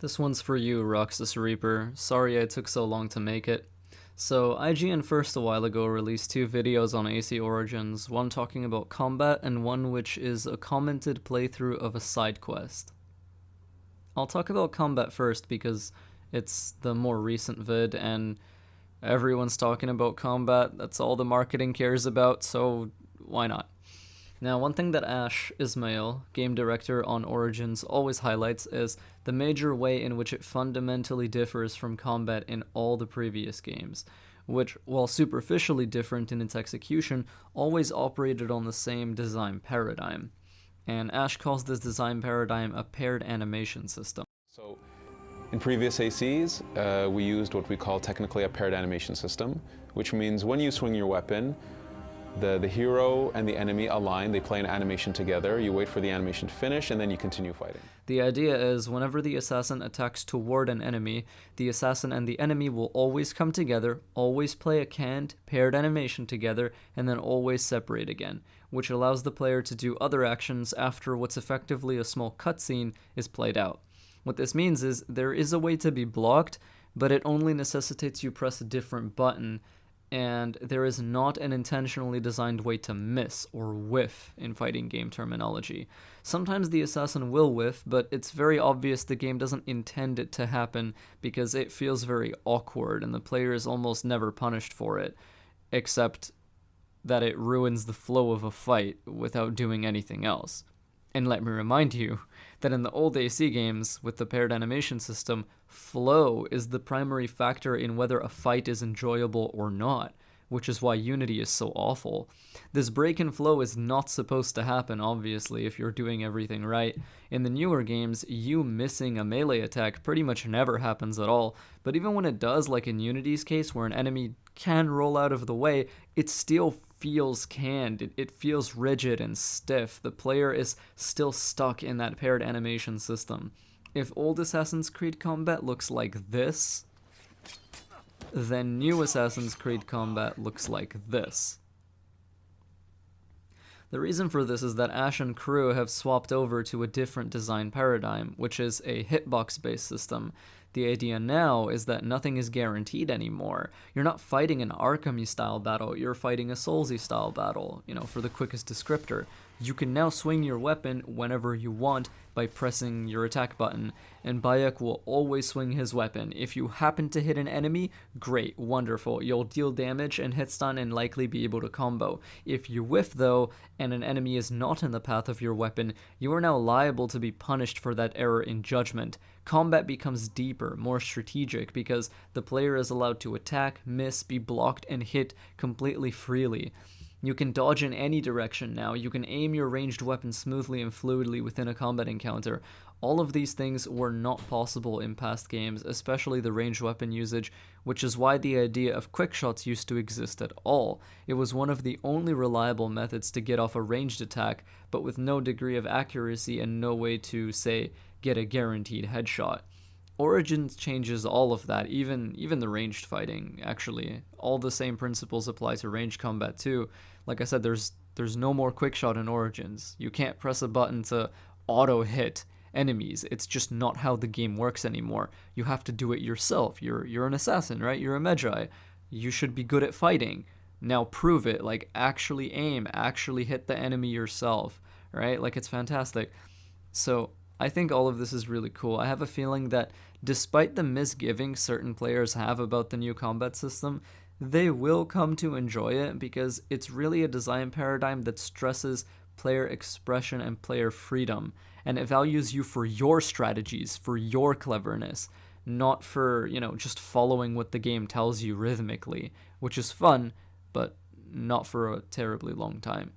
This one's for you, RoxasReaper. Sorry I took so long to make it. So, IGN First a while ago released two videos on AC Origins, one talking about combat and one which is a commented playthrough of a side quest. I'll talk about combat first because it's the more recent vid and everyone's talking about combat. That's all the marketing cares about, so why not? Now, one thing that Ash Ismail, game director on Origins, always highlights is the major way in which it fundamentally differs from combat in all the previous games, which, while superficially different in its execution, always operated on the same design paradigm. And Ash calls this design paradigm a paired animation system. So, in previous ACs, we used what we call technically a paired animation system, which means when you swing your weapon, the hero and the enemy align, they play an animation together, you wait for the animation to finish, and then you continue fighting. The idea is whenever the assassin attacks toward an enemy, the assassin and the enemy will always come together, always play a canned, paired animation together, and then always separate again, which allows the player to do other actions after what's effectively a small cutscene is played out. What this means is there is a way to be blocked, but it only necessitates you press a different button, and there is not an intentionally designed way to miss or whiff in fighting game terminology. Sometimes the assassin will whiff, but it's very obvious the game doesn't intend it to happen because it feels very awkward and the player is almost never punished for it, except that it ruins the flow of a fight without doing anything else. And let me remind you that in the old AC games, with the paired animation system, flow is the primary factor in whether a fight is enjoyable or not, which is why Unity is so awful. This break in flow is not supposed to happen, obviously, if you're doing everything right. In the newer games, you missing a melee attack pretty much never happens at all, but even when it does, like in Unity's case, where an enemy can roll out of the way, it still feels canned. It feels rigid and stiff. The player is still stuck in that paired animation system. If old Assassin's Creed combat looks like this, then new Assassin's Creed combat looks like this. The reason for this is that Ash and crew have swapped over to a different design paradigm, which is a hitbox-based system. The idea now is that nothing is guaranteed anymore. You're not fighting an Arkham-style battle, you're fighting a Soulsy-style battle, for the quickest descriptor. You can now swing your weapon whenever you want by pressing your attack button, and Bayek will always swing his weapon. If you happen to hit an enemy, great, wonderful. You'll deal damage and hit stun and likely be able to combo. If you whiff though, and an enemy is not in the path of your weapon, you are now liable to be punished for that error in judgment. Combat becomes deeper, more strategic, because the player is allowed to attack, miss, be blocked, and hit completely freely. You can dodge in any direction now, you can aim your ranged weapon smoothly and fluidly within a combat encounter. All of these things were not possible in past games, especially the ranged weapon usage, which is why the idea of quick shots used to exist at all. It was one of the only reliable methods to get off a ranged attack, but with no degree of accuracy and no way to, say, get a guaranteed headshot. Origins changes all of that, even the ranged fighting, actually. All the same principles apply to ranged combat too. Like I said, there's no more quickshot in Origins. You can't press a button to auto-hit enemies. It's just not how the game works anymore. You have to do it yourself. You're an assassin, right? You're a mehhh. You should be good at fighting. Now prove it. Like, actually aim, actually hit the enemy yourself, right? Like, it's fantastic. So I think all of this is really cool. I have a feeling that despite the misgivings certain players have about the new combat system, they will come to enjoy it because it's really a design paradigm that stresses player expression and player freedom, and it values you for your strategies, for your cleverness, not for, just following what the game tells you rhythmically, which is fun, but not for a terribly long time.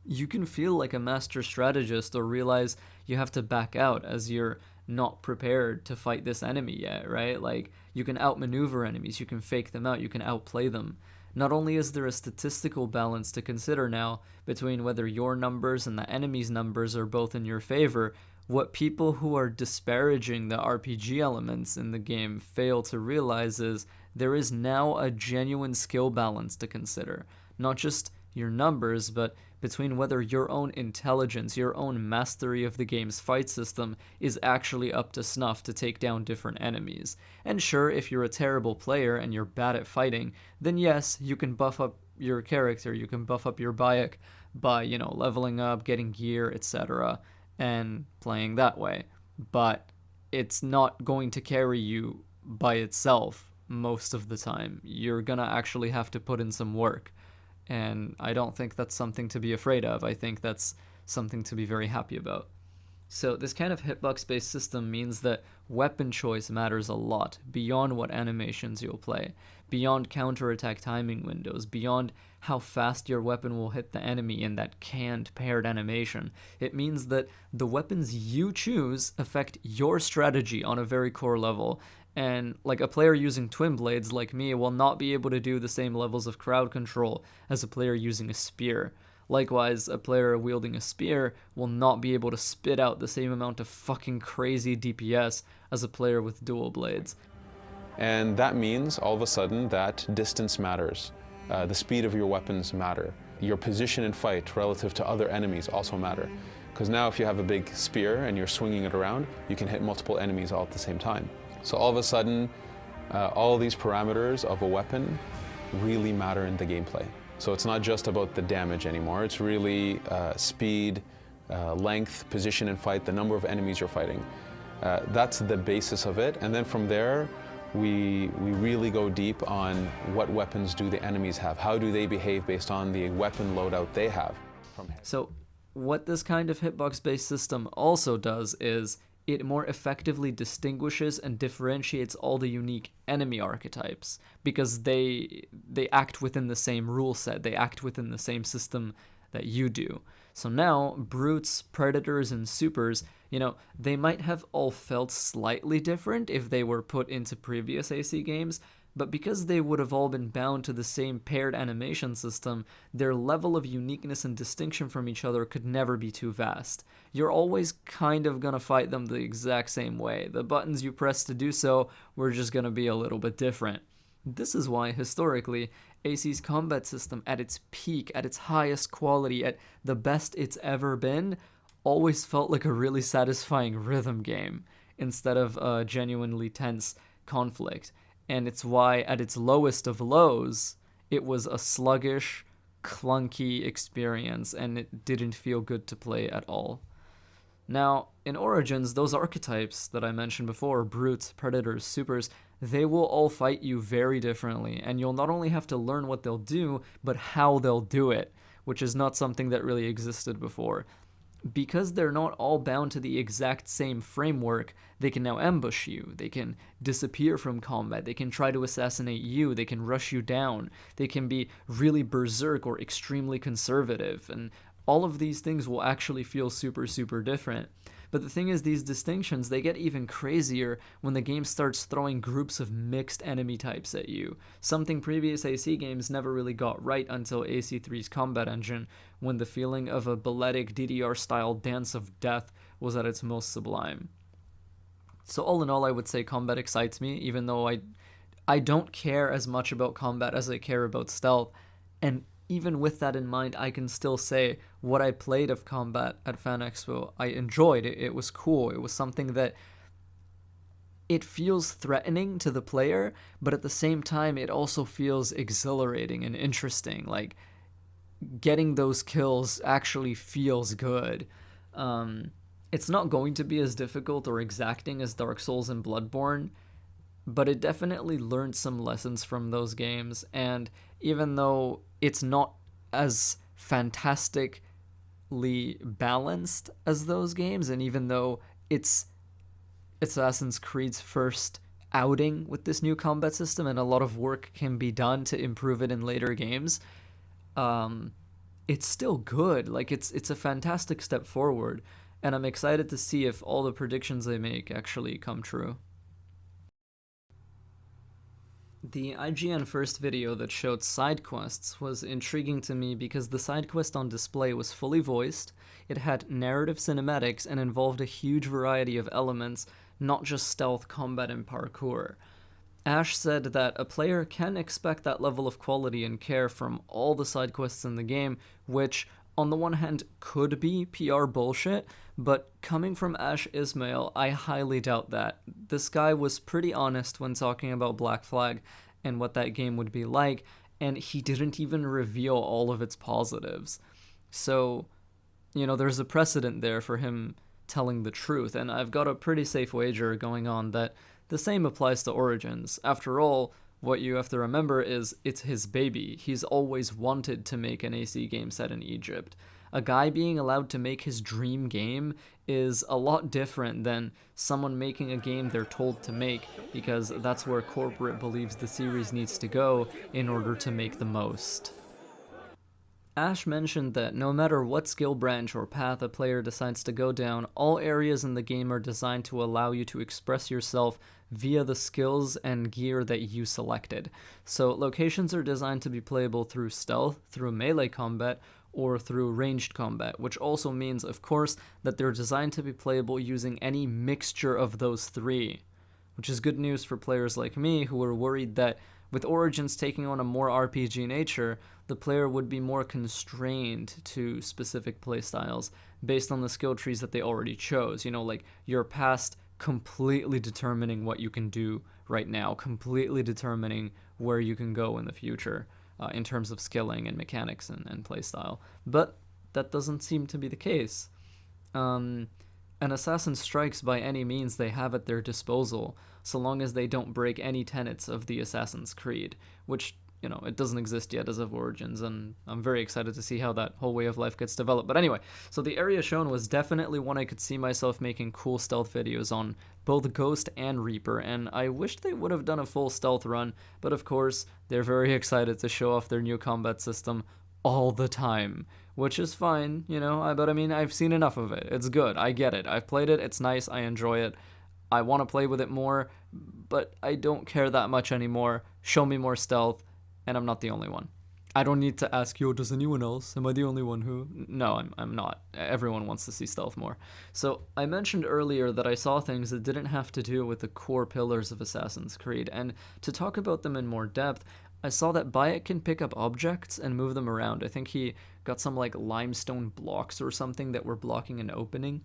You can feel like a master strategist or realize you have to back out as you're not prepared to fight this enemy yet, right? Like, you can outmaneuver enemies, you can fake them out, you can outplay them. Not only is there a statistical balance to consider now between whether your numbers and the enemy's numbers are both in your favor, what people who are disparaging the RPG elements in the game fail to realize is there is now a genuine skill balance to consider. Not just your numbers, but between whether your own intelligence, your own mastery of the game's fight system is actually up to snuff to take down different enemies. And sure, if you're a terrible player and you're bad at fighting, then yes, you can buff up your character, you can buff up your Bayek by, leveling up, getting gear, etc., and playing that way. But it's not going to carry you by itself most of the time. You're gonna actually have to put in some work. And I don't think that's something to be afraid of. I think that's something to be very happy about. So this kind of hitbox-based system means that weapon choice matters a lot, beyond what animations you'll play, beyond counterattack timing windows, beyond how fast your weapon will hit the enemy in that canned paired animation. It means that the weapons you choose affect your strategy on a very core level, and like a player using twin blades like me will not be able to do the same levels of crowd control as a player using a spear. Likewise, a player wielding a spear will not be able to spit out the same amount of fucking crazy DPS as a player with dual blades. And that means, all of a sudden, that distance matters. The speed of your weapons matter. Your position in fight relative to other enemies also matter. Because now if you have a big spear and you're swinging it around, you can hit multiple enemies all at the same time. So all of a sudden, all of these parameters of a weapon really matter in the gameplay. So it's not just about the damage anymore, it's really speed, length, position in fight, the number of enemies you're fighting. That's the basis of it, and then from there, we really go deep on what weapons do the enemies have, how do they behave based on the weapon loadout they have. So what this kind of hitbox-based system also does is it more effectively distinguishes and differentiates all the unique enemy archetypes, because they act within the same rule set, they act within the same system that you do. So now, brutes, predators, and supers, they might have all felt slightly different if they were put into previous AC games, but because they would have all been bound to the same paired animation system, their level of uniqueness and distinction from each other could never be too vast. You're always kind of gonna fight them the exact same way. The buttons you press to do so were just gonna be a little bit different. This is why, historically, AC's combat system at its peak, at its highest quality, at the best it's ever been, always felt like a really satisfying rhythm game, instead of a genuinely tense conflict. And it's why, at its lowest of lows, it was a sluggish, clunky experience, and it didn't feel good to play at all. Now, in Origins, those archetypes that I mentioned before, brutes, predators, supers, they will all fight you very differently, and you'll not only have to learn what they'll do, but how they'll do it, which is not something that really existed before. Because they're not all bound to the exact same framework, they can now ambush you, they can disappear from combat, they can try to assassinate you, they can rush you down, they can be really berserk or extremely conservative, and all of these things will actually feel super, super different. But the thing is, these distinctions, they get even crazier when the game starts throwing groups of mixed enemy types at you, something previous AC games never really got right until AC3's combat engine, when the feeling of a balletic DDR-style dance of death was at its most sublime. So all in all, I would say combat excites me, even though I don't care as much about combat as I care about stealth, and even with that in mind, I can still say what I played of combat at Fan Expo, I enjoyed. It was cool. It was something that it feels threatening to the player, but at the same time, it also feels exhilarating and interesting. Like, getting those kills actually feels good. It's not going to be as difficult or exacting as Dark Souls and Bloodborne, but it definitely learned some lessons from those games, and even though it's not as fantastically balanced as those games, and even though it's Assassin's Creed's first outing with this new combat system and a lot of work can be done to improve it in later games, it's still good. Like, it's a fantastic step forward, and I'm excited to see if all the predictions they make actually come true. The IGN First video that showed side quests was intriguing to me because the side quest on display was fully voiced, it had narrative cinematics, and involved a huge variety of elements, not just stealth, combat, and parkour. Ash said that a player can expect that level of quality and care from all the side quests in the game, which, on the one hand, could be PR bullshit, but coming from Ash Ismail, I highly doubt that. This guy was pretty honest when talking about Black Flag and what that game would be like, and he didn't even reveal all of its positives. So, there's a precedent there for him telling the truth, and I've got a pretty safe wager going on that the same applies to Origins. After all, what you have to remember is it's his baby. He's always wanted to make an AC game set in Egypt. A guy being allowed to make his dream game is a lot different than someone making a game they're told to make, because that's where corporate believes the series needs to go in order to make the most. Ash mentioned that no matter what skill branch or path a player decides to go down, all areas in the game are designed to allow you to express yourself via the skills and gear that you selected. So locations are designed to be playable through stealth, through melee combat, or through ranged combat, which also means, of course, that they're designed to be playable using any mixture of those three, which is good news for players like me who are worried that with Origins taking on a more RPG nature, the player would be more constrained to specific playstyles based on the skill trees that they already chose. Like your past completely determining what you can do right now, completely determining where you can go in the future in terms of skilling and mechanics and playstyle. But that doesn't seem to be the case. An assassin strikes by any means they have at their disposal, so long as they don't break any tenets of the Assassin's Creed, which, it doesn't exist yet as of Origins, and I'm very excited to see how that whole way of life gets developed. But anyway, so the area shown was definitely one I could see myself making cool stealth videos on, both Ghost and Reaper, and I wished they would have done a full stealth run, but of course, they're very excited to show off their new combat system all the time, which is fine, but I've seen enough of it. It's good. I get it. I've played it. It's nice. I enjoy it. I want to play with it more, but I don't care that much anymore. Show me more stealth, and I'm not the only one. I don't need to ask, does anyone else? Am I the only one who? No, I'm not. Everyone wants to see stealth more. So I mentioned earlier that I saw things that didn't have to do with the core pillars of Assassin's Creed, and to talk about them in more depth, I saw that Bayek can pick up objects and move them around. I think he got some limestone blocks or something that were blocking an opening.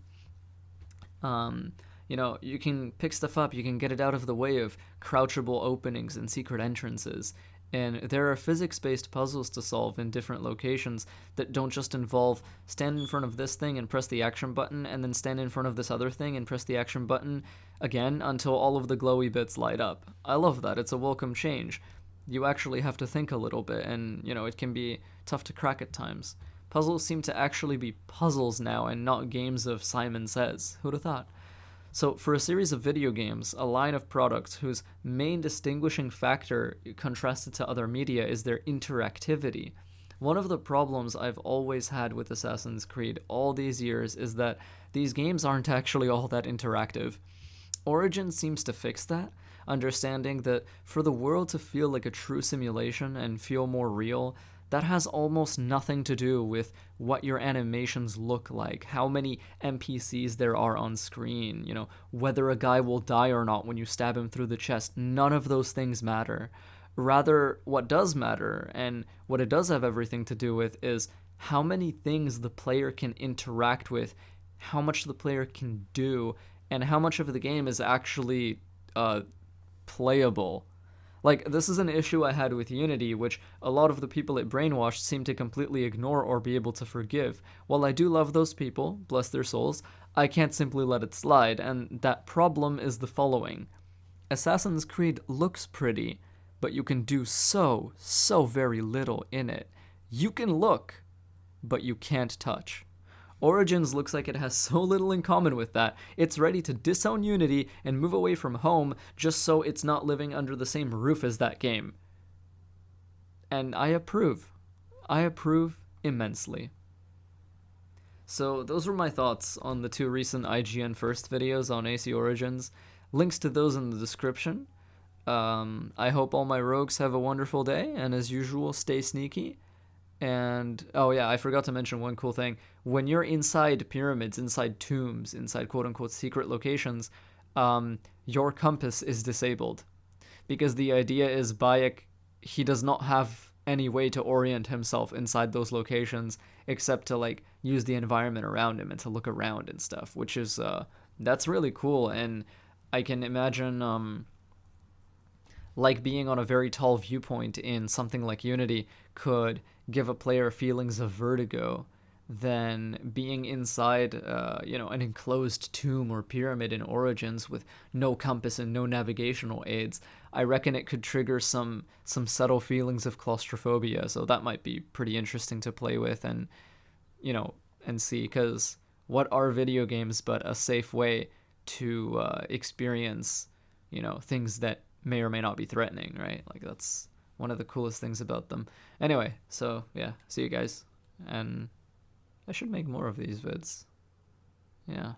You can pick stuff up, you can get it out of the way of crouchable openings and secret entrances. And there are physics-based puzzles to solve in different locations that don't just involve stand in front of this thing and press the action button, and then stand in front of this other thing and press the action button again until all of the glowy bits light up. I love that. It's a welcome change. You actually have to think a little bit, and, it can be tough to crack at times. Puzzles seem to actually be puzzles now and not games of Simon Says. Who'd have thought? So for a series of video games, a line of products whose main distinguishing factor contrasted to other media is their interactivity, one of the problems I've always had with Assassin's Creed all these years is that these games aren't actually all that interactive. Origins seems to fix that, understanding that for the world to feel like a true simulation and feel more real, that has almost nothing to do with what your animations look like, how many NPCs there are on screen, whether a guy will die or not when you stab him through the chest. None of those things matter. Rather, what does matter, and what it does have everything to do with, is how many things the player can interact with, how much the player can do, and how much of the game is actually playable. This is an issue I had with Unity, which a lot of the people it brainwashed seem to completely ignore or be able to forgive. While I do love those people, bless their souls, I can't simply let it slide, and that problem is the following. Assassin's Creed looks pretty, but you can do so very little in it. You can look, but you can't touch. Origins looks like it has so little in common with that, it's ready to disown Unity and move away from home just so it's not living under the same roof as that game. And I approve. I approve immensely. So those were my thoughts on the two recent IGN First videos on AC Origins. Links to those in the description. I hope all my rogues have a wonderful day, and as usual, stay sneaky. And, oh yeah, I forgot to mention one cool thing. When you're inside pyramids, inside tombs, inside quote-unquote secret locations, your compass is disabled. Because the idea is Bayek, he does not have any way to orient himself inside those locations except to like use the environment around him and to look around and stuff, which is that's really cool. And I can imagine like being on a very tall viewpoint in something like Unity could give a player feelings of vertigo than being inside, an enclosed tomb or pyramid in Origins with no compass and no navigational aids. I reckon it could trigger some subtle feelings of claustrophobia, so that might be pretty interesting to play with and, and see, because what are video games but a safe way to experience, things that may or may not be threatening, right? Like, that's one of the coolest things about them. Anyway, so yeah, see you guys, and I should make more of these vids. Yeah.